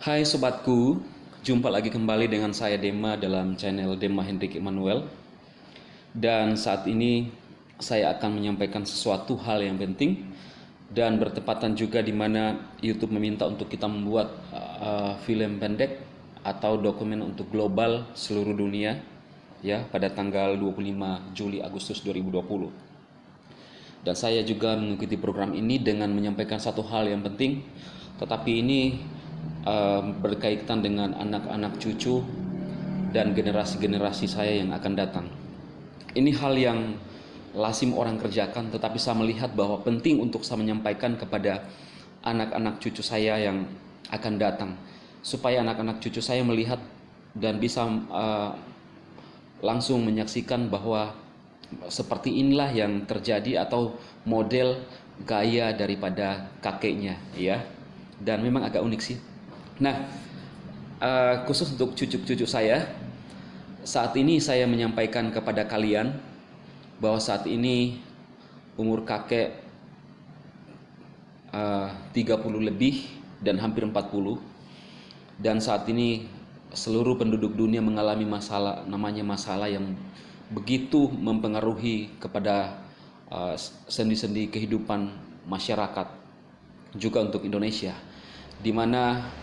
Hai sobatku, jumpa lagi kembali dengan saya Dema dalam channel Dema Hendrik Emmanuel. Dan saat ini saya akan menyampaikan sesuatu hal yang penting dan bertepatan juga di mana YouTube meminta untuk kita membuat film pendek atau dokumen untuk global seluruh dunia ya pada tanggal 25 Juli Agustus 2020. Dan saya juga mengikuti program ini dengan menyampaikan satu hal yang penting, tetapi ini berkaitan dengan anak-anak cucu dan generasi-generasi saya yang akan datang. Ini hal yang lazim orang kerjakan, tetapi saya melihat bahwa penting untuk saya menyampaikan kepada anak-anak cucu saya yang akan datang, supaya anak-anak cucu saya melihat dan bisa langsung menyaksikan bahwa seperti inilah yang terjadi atau model gaya daripada kakeknya ya. Dan memang agak unik sih. Nah, khusus untuk cucu-cucu saya, saat ini saya menyampaikan kepada kalian bahwa saat ini umur kakek 30 lebih dan hampir 40, dan saat ini seluruh penduduk dunia mengalami masalah yang begitu mempengaruhi kepada sendi-sendi kehidupan masyarakat, juga untuk Indonesia, di mana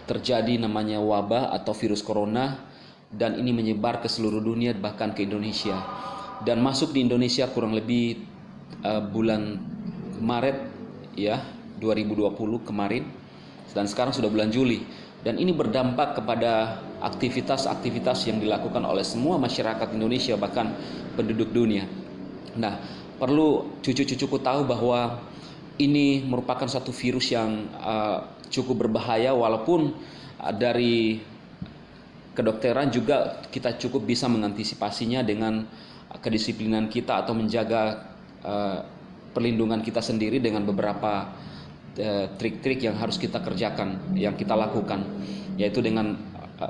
terjadi namanya wabah atau virus corona, dan ini menyebar ke seluruh dunia bahkan ke Indonesia, dan masuk di Indonesia kurang lebih bulan Maret ya 2020 kemarin, dan sekarang sudah bulan Juli, dan ini berdampak kepada aktivitas-aktivitas yang dilakukan oleh semua masyarakat Indonesia bahkan penduduk dunia. Nah, perlu cucu-cucuku tahu bahwa ini merupakan satu virus yang cukup berbahaya, walaupun dari kedokteran juga kita cukup bisa mengantisipasinya dengan kedisiplinan kita atau menjaga perlindungan kita sendiri dengan beberapa trik-trik yang harus kita kerjakan, yang kita lakukan, yaitu dengan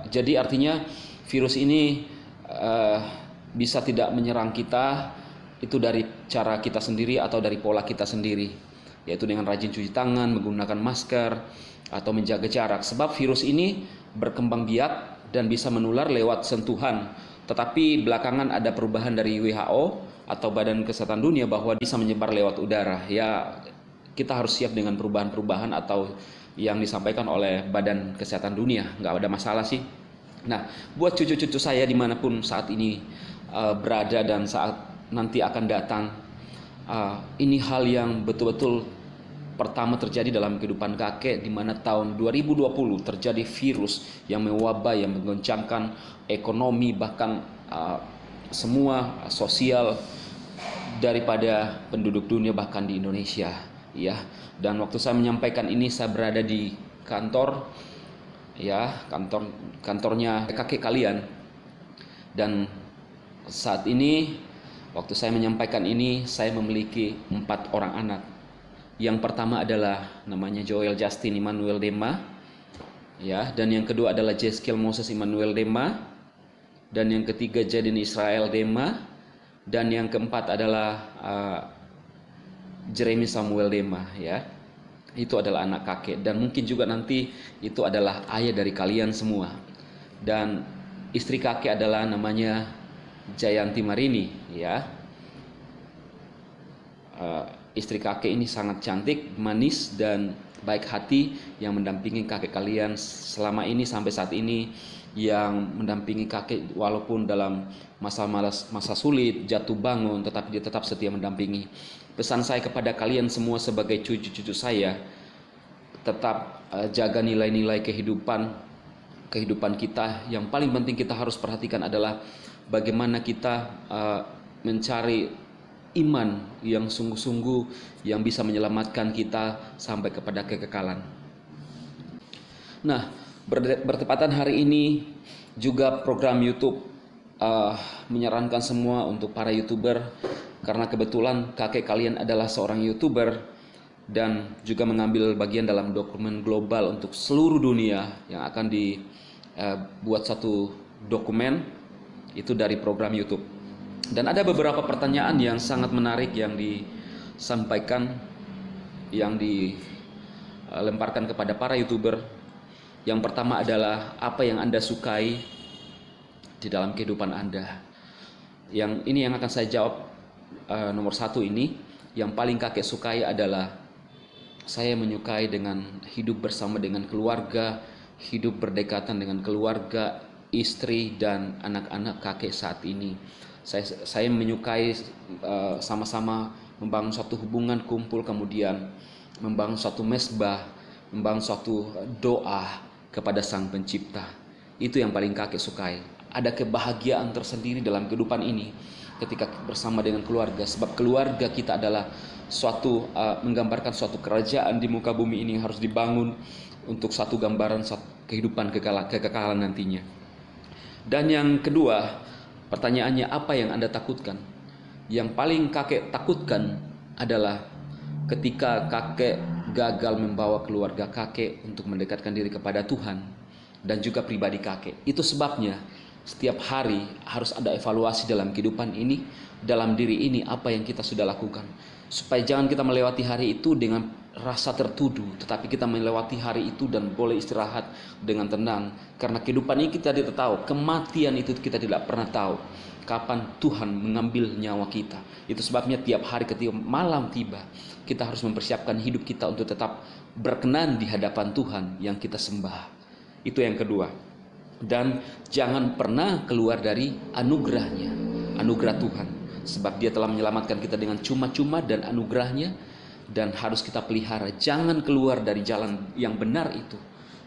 jadi artinya virus ini bisa tidak menyerang kita itu dari cara kita sendiri atau dari pola kita sendiri, yaitu dengan rajin cuci tangan, menggunakan masker, atau menjaga jarak. Sebab virus ini berkembang biak dan bisa menular lewat sentuhan. Tetapi belakangan ada perubahan dari WHO atau Badan Kesehatan Dunia bahwa bisa menyebar lewat udara. Ya, kita harus siap dengan perubahan-perubahan atau yang disampaikan oleh Badan Kesehatan Dunia. Nggak ada masalah sih. Nah, buat cucu-cucu saya dimanapun saat ini berada dan saat nanti akan datang, ini hal yang betul-betul pertama terjadi dalam kehidupan kakek, di mana tahun 2020 terjadi virus yang mewabah, yang menggoncangkan ekonomi, bahkan semua sosial daripada penduduk dunia, bahkan di Indonesia ya. Dan waktu saya menyampaikan ini, saya berada di kantor ya, kantornya kakek kalian, dan saat ini waktu saya menyampaikan ini, saya memiliki 4 orang anak. Yang pertama adalah namanya Joel Justin Emmanuel Dema, ya, dan yang kedua adalah Jeskiel Moses Emmanuel Dema, dan yang ketiga Jaden Israel Dema, dan yang keempat adalah Jeremy Samuel Dema, ya. Itu adalah anak kakek, dan mungkin juga nanti itu adalah ayah dari kalian semua. Dan istri kakek adalah namanya Jayanti Marini, ya. Istri kakek ini sangat cantik, manis, dan baik hati, yang mendampingi kakek kalian selama ini sampai saat ini, yang mendampingi kakek walaupun dalam masa sulit, jatuh bangun, tetapi dia tetap setia mendampingi. Pesan saya kepada kalian semua sebagai cucu-cucu saya, tetap jaga nilai-nilai kehidupan kita. Yang paling penting kita harus perhatikan adalah bagaimana kita mencari iman yang sungguh-sungguh yang bisa menyelamatkan kita sampai kepada kekekalan. Nah, bertepatan hari ini juga program YouTube menyarankan semua untuk para YouTuber, karena kebetulan kakek kalian adalah seorang YouTuber dan juga mengambil bagian dalam dokumen global untuk seluruh dunia yang akan dibuat satu dokumen itu dari program YouTube. Dan ada beberapa pertanyaan yang sangat menarik yang disampaikan, yang dilemparkan kepada para YouTuber, Yang pertama adalah apa yang Anda sukai di dalam kehidupan Anda. Yang ini yang akan saya jawab. Nomor satu ini, yang paling kakek sukai adalah saya menyukai dengan hidup bersama dengan keluarga, hidup berdekatan dengan keluarga, istri dan anak-anak kakek saat ini. Saya menyukai sama-sama membangun suatu hubungan kumpul, kemudian membangun suatu mesbah, membangun suatu doa kepada Sang Pencipta. Itu yang paling kakek sukai. Ada kebahagiaan tersendiri dalam kehidupan ini ketika bersama dengan keluarga, sebab keluarga kita adalah menggambarkan suatu kerajaan di muka bumi ini yang harus dibangun untuk satu gambaran kehidupan kekekalan nantinya. Dan yang kedua, pertanyaannya, apa yang Anda takutkan? Yang paling kakek takutkan adalah ketika kakek gagal membawa keluarga kakek untuk mendekatkan diri kepada Tuhan dan juga pribadi kakek. Itu sebabnya setiap hari harus ada evaluasi dalam kehidupan ini, dalam diri ini, apa yang kita sudah lakukan. Supaya jangan kita melewati hari itu dengan rasa tertuduh, tetapi kita melewati hari itu dan boleh istirahat dengan tenang. Karena kehidupan ini kita tidak tahu, kematian itu kita tidak pernah tahu kapan Tuhan mengambil nyawa kita. Itu sebabnya tiap hari ketika malam tiba, kita harus mempersiapkan hidup kita untuk tetap berkenan di hadapan Tuhan yang kita sembah. Itu yang kedua. Dan jangan pernah keluar dari anugerahnya, anugerah Tuhan, sebab Dia telah menyelamatkan kita dengan cuma-cuma dan anugerahnya, dan harus kita pelihara. Jangan keluar dari jalan yang benar itu,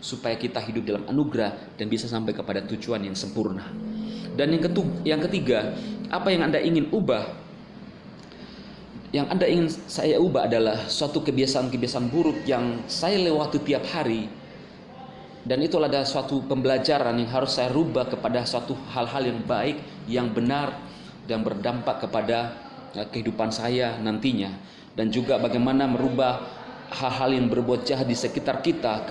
supaya kita hidup dalam anugerah dan bisa sampai kepada tujuan yang sempurna. Dan yang ketiga, apa yang Anda ingin ubah? Yang Anda ingin saya ubah adalah suatu kebiasaan-kebiasaan buruk yang saya lewati tiap hari. Dan itu adalah suatu pembelajaran yang harus saya rubah kepada suatu hal-hal yang baik, yang benar, dan berdampak kepada kehidupan saya nantinya. Dan juga bagaimana merubah hal-hal yang berbuat jahat di sekitar kita,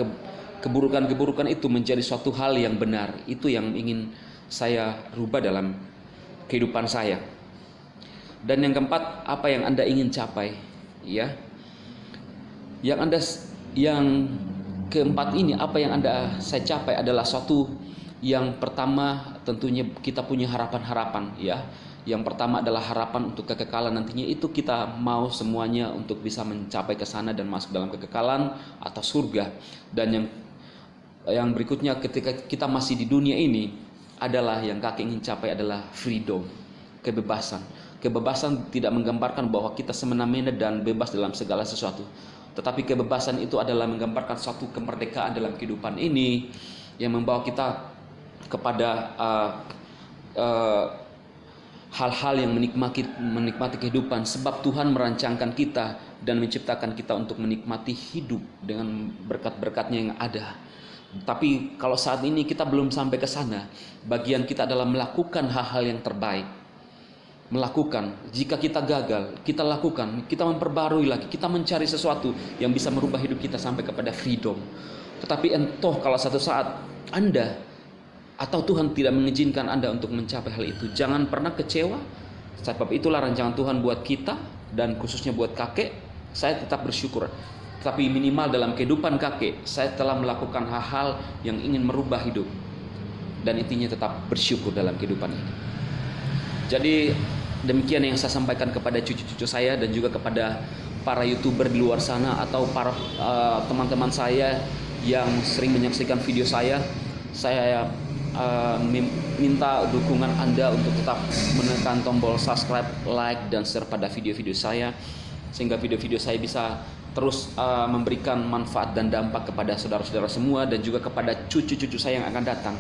keburukan-keburukan itu menjadi suatu hal yang benar. Itu yang ingin saya rubah dalam kehidupan saya. Dan yang keempat, apa yang Anda ingin capai? Ya, yang keempat ini, apa yang saya capai adalah suatu yang pertama, tentunya kita punya harapan-harapan, ya. Yang pertama adalah harapan untuk kekekalan nantinya, itu kita mau semuanya untuk bisa mencapai ke sana dan masuk dalam kekekalan atau surga. Dan yang berikutnya, ketika kita masih di dunia ini, adalah yang kakek ingin capai adalah freedom, kebebasan. Kebebasan tidak menggambarkan bahwa kita semena-mena dan bebas dalam segala sesuatu, tetapi kebebasan itu adalah menggambarkan suatu kemerdekaan dalam kehidupan ini yang membawa kita kepada hal-hal yang menikmati kehidupan, sebab Tuhan merancangkan kita dan menciptakan kita untuk menikmati hidup dengan berkat-berkatnya yang ada. Tapi kalau saat ini kita belum sampai ke sana, bagian kita adalah melakukan hal-hal yang terbaik. Jika kita gagal, kita lakukan, kita memperbarui lagi, kita mencari sesuatu yang bisa merubah hidup kita sampai kepada freedom. Tetapi entah kalau satu saat Anda atau Tuhan tidak mengizinkan Anda untuk mencapai hal itu, jangan pernah kecewa. Sebab itulah rancangan Tuhan buat kita, dan khususnya buat kakek. Saya tetap bersyukur, tapi minimal dalam kehidupan kakek, saya telah melakukan hal-hal yang ingin merubah hidup, dan intinya tetap bersyukur dalam kehidupan ini. Jadi demikian yang saya sampaikan kepada cucu-cucu saya dan juga kepada para YouTuber di luar sana atau para teman-teman saya yang sering menyaksikan video saya. Saya minta dukungan Anda untuk tetap menekan tombol subscribe, like, dan share pada video-video saya, sehingga video-video saya bisa terus memberikan manfaat dan dampak kepada saudara-saudara semua dan juga kepada cucu-cucu saya yang akan datang.